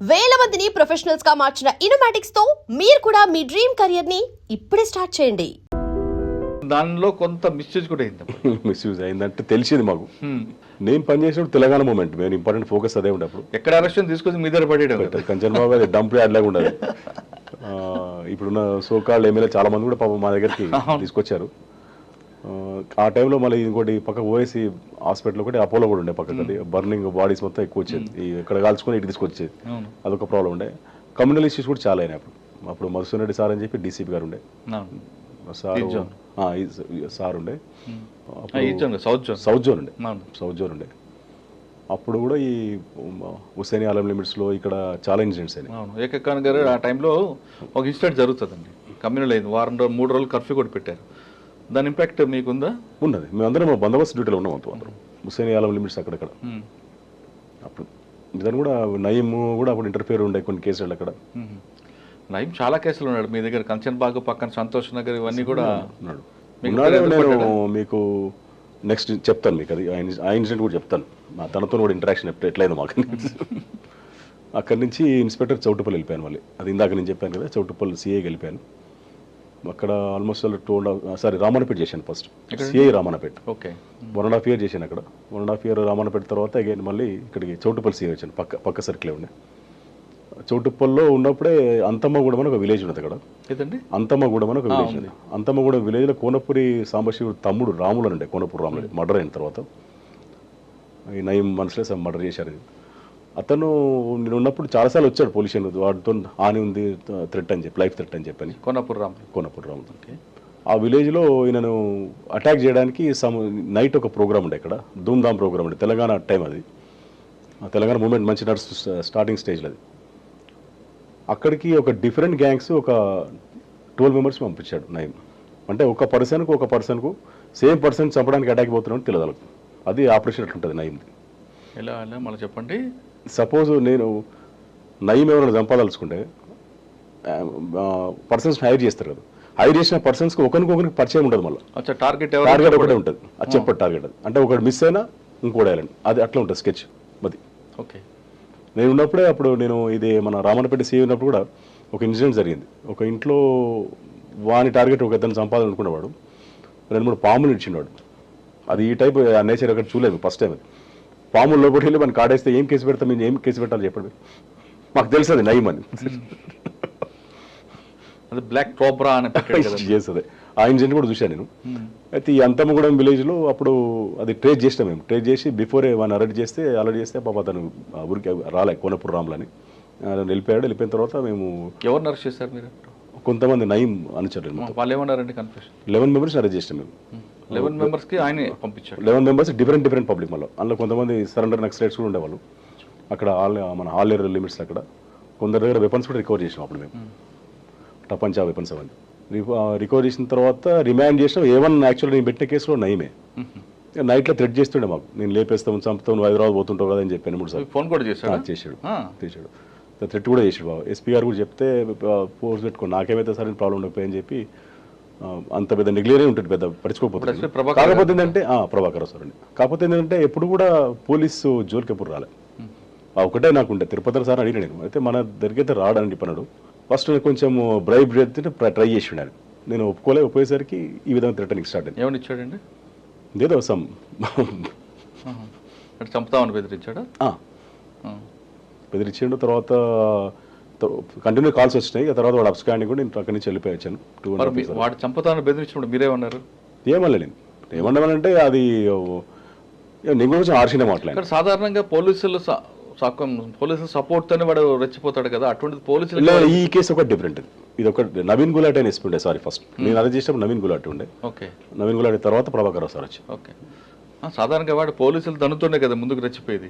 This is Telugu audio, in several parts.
వేల మందిని ప్రొఫెషనల్స్ గా మార్చిన ఇనోమాటిక్స్ తో మీరు కూడా మీ డ్రీమ్ కెరియర్ ని ఇప్పుడే స్టార్ట్ చేయండి. దానిలో కొంత మిస్యూజ్ కూడా అయింది. మిస్యూజ్ అయిందంటే తెలిసింది మాకు. నేను పనిచేసినప్పుడు తెలంగాణ మూమెంట్ మేము ఇంపార్టెంట్ ఫోకస్ అదే ఉండే అప్పుడు. ఎక్కడ అరెస్ట్ తీసుకొచ్చి మీ దగ్గర పడేయడం కంచన్ బాబు అది డంప్ యార్డ్ లాగా ఉండదు. ఇప్పుడున్న సోకాల్డ్ ఎమ్మెల్యే చాలా మంది కూడా పాపం మా దగ్గరికి తీసుకొచ్చారు. ఆ టైంలో మళ్ళీ ఇంకోటి పక్క ఓఎస్సీ హాస్పిటల్ ఒకటి అపోలో కూడా ఉండే పక్కకి. అది బర్నింగ్ బాడీస్ మొత్తం ఎక్కువ వచ్చేది. ఇక్కడ కాల్చుకొని ఇటు తీసుకొచ్చేది. అదొక ప్రాబ్లం ఉండే. కమ్యూనల్ ఇష్యూస్ కూడా చాలా అయినాయి అప్పుడు మధుసూదన్ రెడ్డి సార్ అని చెప్పి డీసీపీ గారు ఉండే సార్ ఉండే. సౌత్ జోన్ ఉండే. అప్పుడు కూడా ఈ హుస్సేన్ ఆలం లిమిట్స్లో ఇక్కడ చాలా ఇన్సిడెంట్స్ అయినాయి. ఏకే ఖాన్ గారు ఆ టైంలో ఒక ఇన్సిడెంట్ జరుగుతుందండి. కమ్యూనల్ అయింది. వారం 3 రోజులు కర్ఫ్యూ కూడా పెట్టారు. దాని ఇంపాక్ట్ మీకుందా? ఉన్నది. మేమందరం మా బందోబస్తు డ్యూటీలో ఉన్నాం అందరం. హుస్సేన్ ఆలం లిమిట్స్ అక్కడక్కడ. అప్పుడు దాన్ని కూడా నయీం కూడా అప్పుడు ఇంటర్ఫియర్ ఉండే కొన్ని కేసులు అక్కడ. నయీం చాలా కేసులు ఉన్నాడు మీ దగ్గర. కంచన్ బాగ్ పక్కన సంతోష్ నగర్ ఇవన్నీ కూడా ఉన్నాడు. నేను మీకు నెక్స్ట్ చెప్తాను మీకు. అది ఆ ఇన్సిడెంట్ కూడా చెప్తాను. తనతో కూడా ఇంటరాక్షన్ ఎట్లయిందో మాకు. అక్కడి నుంచి ఇన్స్పెక్టర్ చౌటుపల్లి వెళ్ళిపోయాను మళ్ళీ. అది ఇందాక నేను చెప్పాను కదా, చౌటుపల్లి సిఐకి వెళ్ళిపోయాను. అక్కడ ఆల్మోస్ట్ 2.5 రామన్నపేట చేశాను first. CI Ramannapeta. Okay. 1.5 year చేశాను అక్కడ. 1.5 year రామన్నపేట తర్వాత అగైన్ మళ్ళీ ఇక్కడికి చౌటుపల్లి సిఐ వచ్చాను. పక్క సర్కిలే ఉండే. చౌటుప్పల్లో ఉన్నప్పుడే అంతమ్మగూడెం అని ఒక విలేజ్ ఉంది అక్కడ. ఏదండి? అంతమ్మగూడెం అని ఒక విలేజ్ ఉంది. అంతమ్మగూడెం విలేజ్లో కోనపురి సాంబశివుడు తమ్ముడు రాములు అని ఉండే. కోనపూరి రాములు మర్డర్ అయిన తర్వాత ఈ నయీం మనసులే మర్డర్ చేశారు. అతను నేను ఉన్నప్పుడు చాలాసార్లు వచ్చాడు పొల్యూషన్. వాటితో హాని ఉంది, థ్రెట్ అని చెప్పి, లైఫ్ థ్రెట్ అని చెప్పని. కోనపూరి రాములు. ఓకే. ఆ విలేజ్లో ఈయనను అటాక్ చేయడానికి నైట్ ఒక ప్రోగ్రామ్ ఉండే ఇక్కడ. ధూమ్ధామ్ ప్రోగ్రామ్ ఉండే. తెలంగాణ టైం అది. తెలంగాణ మూమెంట్ మంచి నడుస్తు స్టార్టింగ్ స్టేజ్లో అది. అక్కడికి ఒక డిఫరెంట్ గ్యాంగ్స్ ఒక 12 members పంపించాడు నయీం. అంటే ఒక పర్సన్కు సేమ్ పర్సన్ చంపడానికి అటాక్ పోతున్నాడు తెలియదు. అది ఆపరేషన్ అట్లుంటుంది నయీంది. ఎలా మళ్ళీ చెప్పండి. సపోజ్ నేను నయీం ఎవరైనా చంపాదలుచుకుంటే పర్సన్స్ హైర్ చేస్తారు కదా. హైర్ చేసిన పర్సన్స్కి ఒకరికి పరిచయం ఉండదు. మళ్ళీ టార్గెట్ ఒకటే ఉంటుంది. అది చెప్పడు టార్గెట్. అది అంటే ఒకటి మిస్ అయినా ఇంకోటి వేయాలండి. అది అట్లా ఉంటుంది స్కెచ్ అది. ఓకే. నేను ఉన్నప్పుడే అప్పుడు నేను ఇది మన రామన్నపేట సీఏ ఉన్నప్పుడు కూడా ఒక ఇన్సిడెంట్ జరిగింది. ఒక ఇంట్లో వాని టార్గెట్ ఒక ఇద్దరిని చంపాలనుకునేవాడు. 2-3 పాములు ఇచ్చిండాడు. అది ఈ టైప్ ఆ నేచర్ అక్కడ చూడలేదు ఫస్ట్ టైం. అది పాములు లోపలికి వెళ్ళి మనం కాడేస్తే ఏం కేసు పెడతాం, మేము ఏం కేసు పెట్టాలి చెప్పండి. మాకు తెలుసు అది నయీం అని. అది బ్లాక్ కోబ్రా అని చేస్తుంది. ఆ ఇన్సిడెంట్ కూడా చూశాను నేను. అయితే ఈ అంతమ్మగూడెం విలేజ్లో అప్పుడు అది ట్రేస్ చేసినాం మేము. ట్రేస్ చేసి బిఫోరే వాడిని అరెస్ట్ చేస్తే పాప అతను ఊరికి రాలే. కోనపూరి రాములు అని వెళ్ళిపోయాడు. వెళ్ళిపోయిన తర్వాత మేము ఎవరిని అరెస్ట్ చేశారు మీరు? కొంతమంది నయీం అనుచరులు. వాళ్ళు ఏమన్నారండి? కన్ఫ్యూషన్. 11 members అరెస్ట్ చేసినాం మేము. 11 members ఆయనే పంపించాడు. 11 members డిఫరెంట్ పబ్లిక్. మళ్ళీ అందులో కొంతమంది సరెండర్ నక్సలైట్స్ కూడా ఉండేవాళ్ళు అక్కడ. మన ఆలేరు లిమిట్స్ అక్కడ కొందరి దగ్గర వెపన్స్ కూడా రికవర్ చేసినాం అప్పుడు మేము. టపంచా వెపన్స్ అవన్నీ రికవర్ చేసిన తర్వాత రిమాండ్ చేసినాం. యాక్చువల్గా నేను పెట్టిన కేసులో నయీమే. నైట్లో థ్రెట్ చేస్తుండే మాకు. నేను లేపేస్తాను, చంపుతాను, నువ్వు హైదరాబాద్ పోతుంటావు కదా అని చెప్పాను 3 సార్లు. ఫోన్ కూడా చేశాడు. చేశాడు. థ్రెట్ కూడా చేసాడు బాబు. ఎస్పీ గారు కూడా చెప్తే ఫోర్స్ పెట్టుకోండి, నాకేమైతే సరైన ప్రాబ్లం ఉండకపోయని చెప్పి. అంత పెద్ద నెగ్లియరే ఉంటుంది, పెద్ద పట్టించుకోకపోతుంది. కాకపోతే ఏంటంటే ప్రభాకర్ సార్ అండి. కాకపోతే ఏంటంటే ఎప్పుడు కూడా పోలీసు జోలికి ఎప్పుడు రాలే. ఒకటే నాకుంటే తిరుపతి సార్ అడిగిన నేను. అయితే మన దగ్గరైతే రాడని చెప్పన్నాడు. ఫస్ట్ కొంచెం బ్రైబ్ చేస్తే ట్రై చేసి ఉన్నాను. నేను ఒప్పుకోయేసరికి ఈ విధంగా థ్రెటనింగ్ స్టార్ట్ అయింది. ఏమని ఇచ్చాడండి? ఏదో సమ్ చంపుతామని బెదిరించాడా? బెదిరించాడు. తర్వాత కంటిన్యూ కాల్స్ వచ్చినాయి. తర్వాత వాడు అబ్స్కాండింగ్ కూడా నేను అక్కడి నుంచి వెళ్ళిపోయాను. వాడు చంపుతామని బెదిరించినప్పుడు మీరేమన్నారు? ఏమనలే. నేను ఏమన్నానంటే అది నేను కొంచెం ఆర్షినే మాట్లాడాను. సాధారణంగా పోలీసుల సపోర్ట్ తోనే వాడు రెచ్చిపోతాడు కదా. అటువంటి పోలీసులు ఈ కేసు ఒక డిఫరెంట్. ఇది ఒక నవీన్ గులాటి అని ఎస్పీ ఉండే. సారీ ఫస్ట్ నేను అరెస్ట్ చేసినప్పుడు నవీన్ గులాటి ఉండే. ఓకే. నవీన్ గులాటి తర్వాత ప్రభాకర్ సార్ వచ్చి. ఓకే. సాధారణంగా వాడు పోలీసులు తనుతోనే కదా ముందుకు రెచ్చిపోయేది.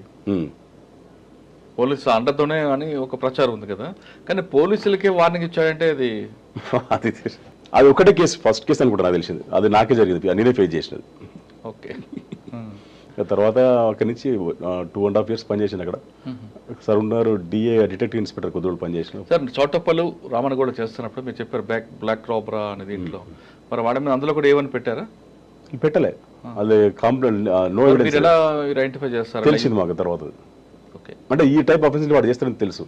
పోలీసు అండతోనే అని ఒక ప్రచారం ఉంది కదా. కానీ పోలీసులకే వార్నింగ్ ఇచ్చాడంటే అది ఒకటే కేసు, ఫస్ట్ కేసు అనుకుంటా నాకు తెలిసింది. అది నాకే జరిగింది, నేనే ఫేస్ చేసినది. ఓకే. తర్వాత అక్కడి నుంచి 2.5 years పనిచేసింది అక్కడ. సార్ ఉన్నారు డిఏ డిటెక్టివ్ ఇన్స్పెక్టర్ కొద్ది రోజులు పనిచేసిన. సార్ చౌటప్పలు రామన్ కూడా చేస్తున్నప్పుడు మీరు చెప్పారు బ్లాక్ కోబ్రా అనే దీంట్లో. మరి వాడి మీద అందులో కూడా ఏమని పెట్టారా? పెట్టలే. అది కంప్లైంట్ నో ఎవిడెన్స్. ఎలా ఐడెంటిఫై చేస్తారు? తెలిసింది మాకు తర్వాత. ఓకే. అంటే ఈ టైప్ అఫెన్స్ వాడు చేస్తారని తెలుసు,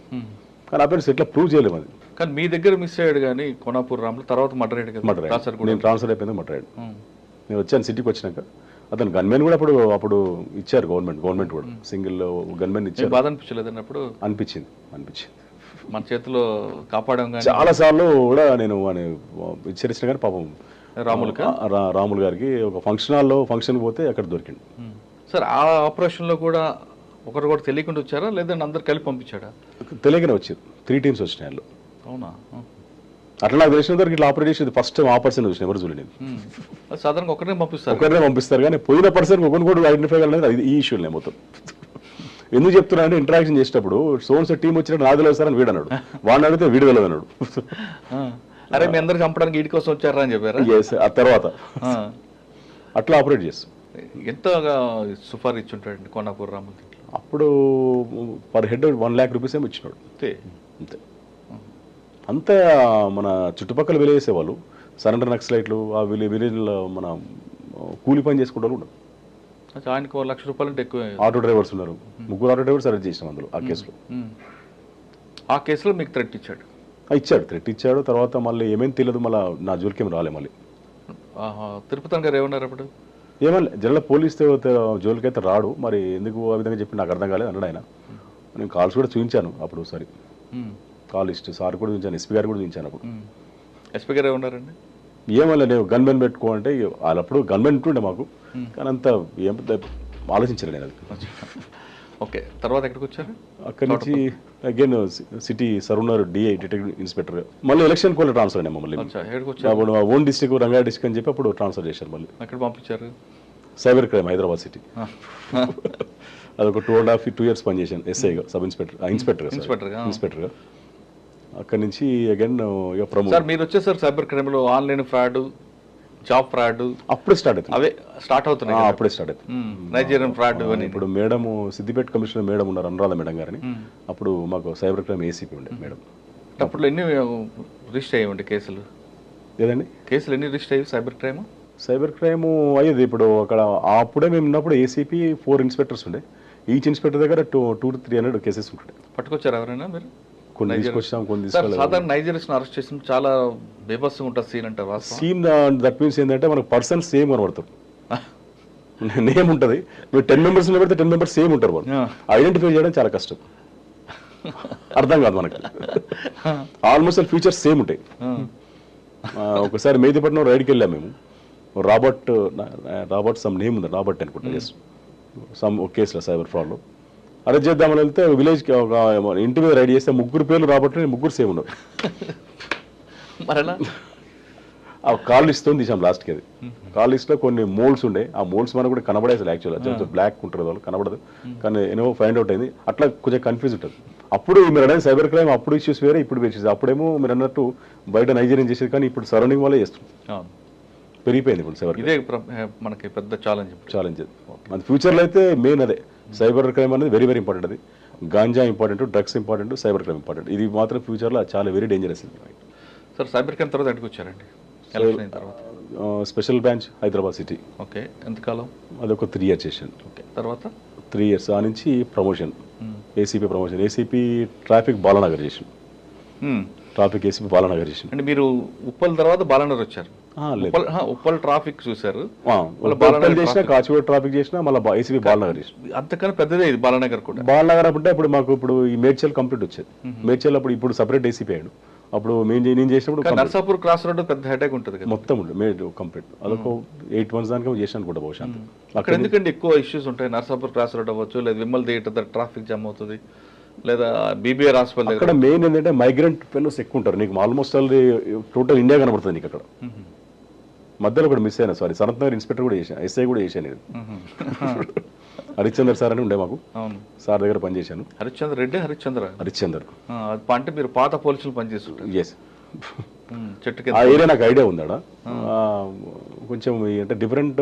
కానీ అఫెన్స్ ఎట్లా ప్రూవ్ చేయలేము అది. కానీ మీ దగ్గర మిస్ అయ్యాడు కానీ కోనాపూర్ రాములు, తర్వాత మర్డర్ అయ్యాడు కదా. మర్డర్ నేను ట్రాన్స్ఫర్ అయిపోయింది మర్డర్ అయ్యాడు. నేను వచ్చాను సిటీకి వచ్చినాక. అతను గన్మెన్ కూడా అప్పుడు ఇచ్చారు గవర్నమెంట్ కూడా సింగిల్ గన్మెన్ ఇచ్చారు. బాధ అనిపించలేదండి అప్పుడు? అనిపించింది మన చేతిలో కాపాడాం కానీ చాలా సార్లు కూడా నేను హెచ్చరించిన కానీ పాపం రాములు గారికి ఒక ఫంక్షన్ పోతే అక్కడ దొరికింది. సార్ ఆ ఆపరేషన్లో కూడా ఒకరు కూడా తెలియకుండా వచ్చారా లేదంటే అందరు కలిపి పంపించాడా? తెలియకనే వచ్చారు. 3 teams వచ్చినాయి వాళ్ళు. అవునా? అట్లా నాకు తెలిసిన వరకు ఇట్లా ఆపరేట్ చేసేది ఫస్ట్ టైం ఆ పర్సన్ చూసిన, ఎవరు చూడలేదు. సాధారణంగా ఒకరినే పంపిస్తారు కానీ పోయిన పర్సన్ ఒకరిని కూడా ఐడెంటిఫై కాలేదు. అది ఈ ఇష్యూలే మొత్తం. ఎందుకు చెప్తున్నా అంటే ఇంటరాక్షన్ చేసేటప్పుడు సోన్స్ టీం వచ్చినట్టు నాది లేదు సార్ అని వీడు అన్నాడు, వాడిని అడిగితే వీడు వెళ్ళదు అన్నాడు. అరే మీ అందరు చంపడానికి వీడి కోసం వచ్చారా అని చెప్పారా? ఆ తర్వాత అట్లా ఆపరేట్ చేస్తాం. ఎంతగా సుఫార్ ఇచ్చుంటాడండి కోనాపూర్ రాములు? అప్పుడు పర్ హెడ్ 1 lakh rupees ఏమో ఇచ్చినాడు అంతే. అంతా మన చుట్టుపక్కల వెలివేసేవాళ్ళు సరెండర్ నక్సలైట్లు, ఆ విలేజ్లో మన కూలి పని చేసుకుంటారు కూడా. ఆయనకు 1 lakh రూపాయలు అంటే ఎక్కువ. ఆటో డ్రైవర్స్ ఉన్నారు, 3 ఆటో డ్రైవర్స్ అరెస్ట్ చేసినాం అందులో ఆ కేసులో. ఆ కేసులో మీకు థ్రెట్ ఇచ్చాడు? థ్రెట్ ఇచ్చాడు. తర్వాత మళ్ళీ ఏమేమి తెలియదు, మళ్ళీ నా జోలికి ఏమి రాలే. మళ్ళీ తిరుపతి గారు ఏమన్నారు అప్పుడు? ఏమన్నా జనరల్ పోలీస్ జోలికి అయితే రాడు, మరి ఎందుకు ఆ విధంగా చెప్పి నాకు అర్థం కాలేదు అన్నాడు ఆయన. నేను కాల్స్ కూడా చూపించాను అప్పుడు ఒకసారి, కాల్ లిస్ట్ సార్ కూడా చూపించాను, ఎస్పీ గారు కూడా చూపించాను. అప్పుడు ఎస్పీ గారు ఏమన్నారండి? ఏమన్నా నేను గన్మెన్ పెట్టుకో అంటే వాళ్ళప్పుడు గన్మెన్ ఉంటుండే మాకు, కానీ అంత ఏం ఆలోచించలేదు నేను అది. ఓకే, తర్వాత ఎక్కడికి వచ్చారు? అక్కడి నుంచి again city సరౌండర్ DI detective inspector. మళ్ళీ ఎలక్షన్ కూడా ట్రాన్స్ఫర్ అయినా మమ్మల్ని. అప్పుడు ఓన్ డిస్ట్రిక్ట్ రంగారెడ్డి డిస్ట్రిక్ట్ అని చెప్పి అప్పుడు ట్రాన్స్ఫర్ చేశారు. మళ్ళీ అక్కడ పంపించారు. Cyber crime Hyderabad city. అదొక 2.5 years పనిచేశాను ఎస్ఐగా, సబ్ ఇన్స్పెక్టర్గా. అక్కడి నుంచి అగైన్ ఇక ప్రమోట్. సార్ మీరు వచ్చేసారు సైబర్ క్రైమ్లో ఆన్లైన్ ఫ్రాడ్, జాబ్ ఫ్రాడ్ అప్పుడే స్టార్ట్ అవుతుంది. అవే స్టార్ట్ అవుతున్నాయి. అప్పుడే స్టార్ట్ అవుతుంది. Nigerian fraud. ఇప్పుడు మేడం సిద్దిపేట కమిషనర్ మేడం ఉన్నారు, అనురాధ మేడం గారిని. అప్పుడు మాకు సైబర్ క్రైమ్ ఏసీపీ ఉండే మేడం. అప్పుడు ఎన్ని రిజిస్టర్ అయ్యండి కేసులు? ఏదండి కేసులు ఎన్ని రిజిస్టర్ అయ్యి సైబర్ క్రైమ్ అయ్యేది? ఇప్పుడు అక్కడ అప్పుడే మేము ఉన్నప్పుడు ఏసీపీ 4 ఇన్స్పెక్టర్స్ ఉండే. ఈచ్ ఇన్స్పెక్టర్ దగ్గర 200 to 300 కేసెస్ ఉంటుండే. పట్టుకొచ్చారు ఎవరైనా మీరు? కొన్ని తీసుకొచ్చాం, కొన్ని సాధారణ నైజీరియన్స్ అరెస్ట్ చేసిన చాలా బేబస్గా ఉంటుంది సీన్ అంటారు. సీన్ దట్ మీన్స్ ఏంటంటే మనకు పర్సన్ సేమ్ కనబడతారు, నేమ్ ఉంటుంది. మీరు 10 members పెడితే 10 members సేమ్ ఉంటారు. వాళ్ళు ఐడెంటిఫై చేయడం చాలా కష్టం, అర్థం కాదు మనకి. ఆల్మోస్ట్ ఫీచర్స్ సేమ్ ఉంటాయి. ఒకసారి మెహదీపట్నం రైడ్కి వెళ్ళాం మేము. రాబర్ట్ సమ్ నేమ్ ఉంది, రాబర్ట్ అనుకుంటా, సమ్ ఒక కేసులో సైబర్ ఫ్రాడ్లో అరెస్ట్ చేద్దామని వెళ్తే విలేజ్కి ఒక ఇంటి మీద రైడ్ చేస్తే 3 పేర్లు రాబట్టి 3 సేమ్ ఉన్నారు. ఆ కాల్ లిస్ట్తో తీసాం లాస్ట్కి. అది కాల్ లిస్ట్లో కొన్ని మోల్డ్స్ ఉండే, ఆ మోల్డ్స్ మనకు కూడా కనబడేది అసలు. యాక్చువల్గా బ్లాక్ ఉంటుంది, వాళ్ళు కనబడదు, కానీ ఏమో ఫైండ్ అవుట్ అయింది. అట్లా కొంచెం కన్ఫ్యూజ్ ఉంటుంది. అప్పుడు మీరు అనేది సైబర్ క్రైమ్ అప్పుడు ఇష్యూస్ వేరే, ఇప్పుడు ఇష్యూస్. అప్పుడేమో మీరు అన్నట్టు బయట నైజీరియన్ చేసేది, కానీ ఇప్పుడు సరౌండింగ్ వల్లే చేస్తున్నాం. పెరిగిపోయింది ఇప్పుడు సైబర్. ఇదే మనకి పెద్ద ఛాలెంజ్. మన ఫ్యూచర్లో అయితే మెయిన్ అదే సైబర్ క్రైమ్ అనేది వెరీ వెరీ ఇంపార్టెంట్. అది ganja important, drugs important, cyber crime important. ఇది మాత్రం ఫ్యూచర్లో చాలా very dangerous. Sir cyber crime తర్వాత ఎక్కడికి వచ్చారండి? Special branch Hyderabad city. Okay, ఎంతకాలం? అదొక 3 years చేశాను. ఓకే, తర్వాత 3 years ఆ నుంచి promotion, ACP promotion. ACP traffic Balanagar చేసాను. ట్రాఫిక్ ఏసీపీ బాలానగర్ చేసాను. అంటే మీరు ఉప్పల్ తర్వాత బాలానగర్ వచ్చారు? ఉప్పల్ ట్రాఫిక్ చూసారు, చేసిన కాచిగూడ ట్రాఫిక్ చేసిన, మళ్ళీ ఏసీపీ బాలనగర్ చేసిన. అంతకన్నా పెద్దదే ఇది బాలనగర్ కూడా. బాలనగర్ అంటే ఇప్పుడు మాకు ఇప్పుడు ఈ మేడ్చల్ కంప్లీట్ వచ్చేది. మేడ్చల్ ఇప్పుడు సపరేట్ ఏసీపీ అయ్యాడు. అప్పుడు నేను చేసినప్పుడు నర్సాపూర్ క్రాస్ రోడ్ పెద్ద హెడేక్ ఉంటుంది మొత్తం ఉంటుంది కంప్లీట్. అదొక 8 months దానికి చేసిన అనుకుంటా బహుశా. అక్కడ ఎందుకంటే ఎక్కువ ఇష్యూస్ ఉంటాయి. నర్సాపూర్ క్రాస్ రోడ్ అవ్వచ్చు, లేదా విమల్ థియేటర్ ట్రాఫిక్ జామ్ అవుతుంది, లేదా బీబీఆర్ హాస్పిటల్. అక్కడ మెయిన్ ఏంటంటే మైగ్రెంట్ ఫెలోస్ ఎక్కువ ఉంటారు. నీకు ఆల్మోస్ట్ టోటల్ ఇండియా కనబడుతుంది నీకు అక్కడ. మధ్యలో కూడా మిస్ అయినా, సారీ, సనత్ నగర్ ఇన్స్పెక్టర్ కూడా చేశాను, ఎస్ఐ కూడా చేశాను. ఇది హరిశ్చందర్ సార్ అని ఉండే మాకు, సార్ దగ్గర పనిచేశాను. హరిశ్చంద్ర రెడ్డి, హరిశ్చంద్ర అంటే మీరు పాత పోలీసులు పనిచేస్తుంటారు. ఎస్, ఆ ఏరియా నాకు ఐడియా ఉందా. కొంచెం అంటే డిఫరెంట్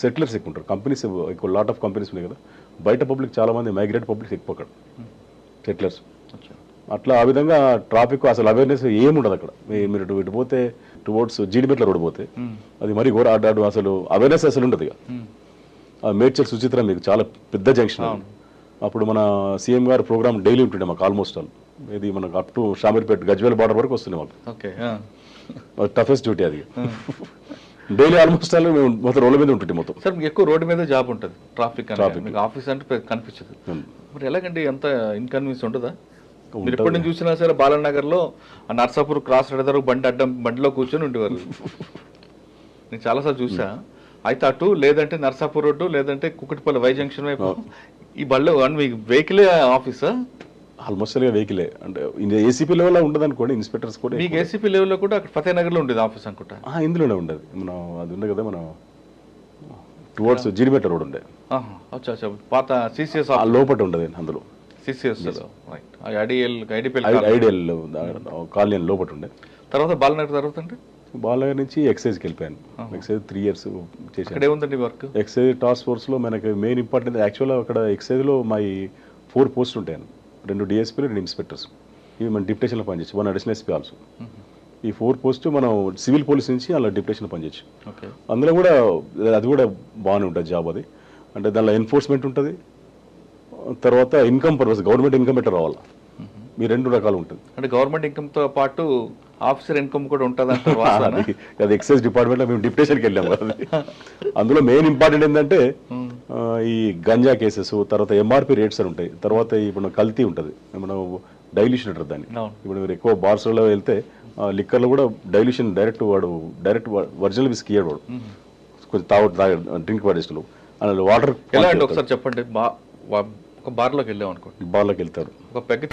సెటిలర్స్ ఎక్కువ ఉంటారు, కంపెనీస్ ఎక్కువ, లాట్ ఆఫ్ కంపెనీస్ ఉన్నాయి కదా. బయట పబ్లిక్ చాలా మంది మైగ్రేట్ పబ్లిక్ ఎక్కువ అక్కడ, సెటిలర్స్. అట్లా ఆ విధంగా ట్రాఫిక్ అసలు అవేర్నెస్ ఏముండదు అక్కడ. మీరు ఇటు పోతే టువర్డ్స్ జీడిమెట్ల రోడ్ పోతే అది మరీ ఘోర అసలు అవేర్నెస్ అసలు ఉండదు. ఇక మేడ్చల్ సుచిత్ర మీకు చాలా పెద్ద జంక్షన్, అప్పుడు మన సీఎం గారు ప్రోగ్రామ్ డైలీ ఉంటుండే మాకు ఆల్మోస్ట్ ఆల్. ఇది మనకు up to Shamirpet Gajwel border వరకు వస్తుంది మాకు. ఓకే. టఫెస్ట్ డ్యూటీ అది. డైలీ ఆల్మోస్ట్ ఆల్ మేము మొత్తం రోడ్ల మీద ఉంటుంటే మొత్తం. సార్ మీకు ఎక్కువ రోడ్డు మీద జాబ్ ఉంటుంది, ట్రాఫిక్ మీకు ఆఫీస్ అంటే కనిపించదు. మరి ఎలాగండి, ఎంత ఇన్కన్వీనియన్స్ ఉంటుందా? మీరు ఎప్పటి నుంచి చూసినా సరే బాలనగర్లో ఆ నర్సాపూర్ క్రాస్ ఎడదారు బండిలో కూర్చొని ఉండేవారు. నేను చాలాసార్లు చూసా. అయితే అటు లేదంటే నర్సాపూర్ రోడ్డు లేదంటే కుక్కటిపల్లి వై జంక్షన్ వైపు ఈ బళ్ళు మీకు వెహికలే ఆఫీసా? ఆల్మోస్ట్ వెహికలే అంటే ఏసీపీ లెవెల్లో ఉండదు అనుకోండి, ఇన్స్పెక్టర్స్ కూడా. మీకు ఏసీపీ లెవెల్లో కూడా అక్కడ ఫతేనగర్లో ఉండేది ఆఫీస్ అనుకుంటా. ఇందులోనే ఉండదు. మనం అది ఉంది కదా, మనం టువర్డ్స్ జీడిమెట్ల రోడ్ ఉండే. అచ్చా అచ్చా, పాత సిసిఎస్ లోపల ఉండదు అందులో. సిసిఎస్ ఐడిఎల్ ఐడియల్ కాలనీ లోపల ఉండే. తర్వాత బాలనగర్ తర్వాత అంటే బాలనగర్ నుంచి ఎక్సైజ్కి వెళ్ళిపోయాను. ఎక్సైజ్ 3 years చేశాను. అక్కడ ఏముందండి వర్క్? ఎక్సైజ్ టాస్క్ ఫోర్స్లో మనకి మెయిన్ ఇంపార్టెంట్ యాక్చువల్గా అక్కడ ఎక్సైజ్లో మా 4 పోస్టులు ఉంటాయి. 2 డిఎస్పీలు 2 ఇన్స్పెక్టర్స్. ఇవి మన డిప్యుటేషన్లో పనిచేయచ్చు. 1 అడిషనల్ ఎస్పీ ఆల్సో. ఈ 4 పోస్టు మనం సివిల్ పోలీస్ నుంచి అలా డిప్యుటేషన్లో పనిచేయచ్చు. అందులో కూడా అది కూడా బాగానే ఉంటుంది జాబ్ అది. అంటే దానిలో ఎన్ఫోర్స్మెంట్ ఉంటుంది, తర్వాత ఇన్కమ్ పర్పస్ గవర్నమెంట్ ఇన్కమ్ ఎట్లా రావాలి, మీ 2 రకాలు ఉంటుంది. అంటే గవర్నమెంట్ ఇన్కమ్తో పాటు ఆఫీసర్ ఇన్కమ్ కూడా ఉంటుంది అంటారు. అది ఎక్సైజ్ డిపార్ట్మెంట్లో మేము డిప్యుటేషన్కి వెళ్ళాము కదా. అందులో మెయిన్ ఇంపార్టెంట్ ఏంటంటే ఈ గంజా కేసెస్, తర్వాత ఎంఆర్పి రేట్స్ అని ఉంటాయి, తర్వాత ఇప్పుడు కల్తీ ఉంటుంది, మనం డైల్యూషన్ అంటారు దాన్ని. ఇప్పుడు మీరు ఎక్కువ బార్స్లో వెళ్తే లిక్కర్లో కూడా డైల్యూషన్ డైరెక్ట్ ఒరిజినల్ విస్కీ ఇయ్యాడు వాడు, కొంచెం డ్రింక్ వాడేస్టులు అందులో వాటర్. ఎలా అంటే ఒకసారి చెప్పండి, ఒక బార్లోకి వెళ్ళాం అనుకోండి, బార్లోకి వెళ్తారు, ఒక పెగ్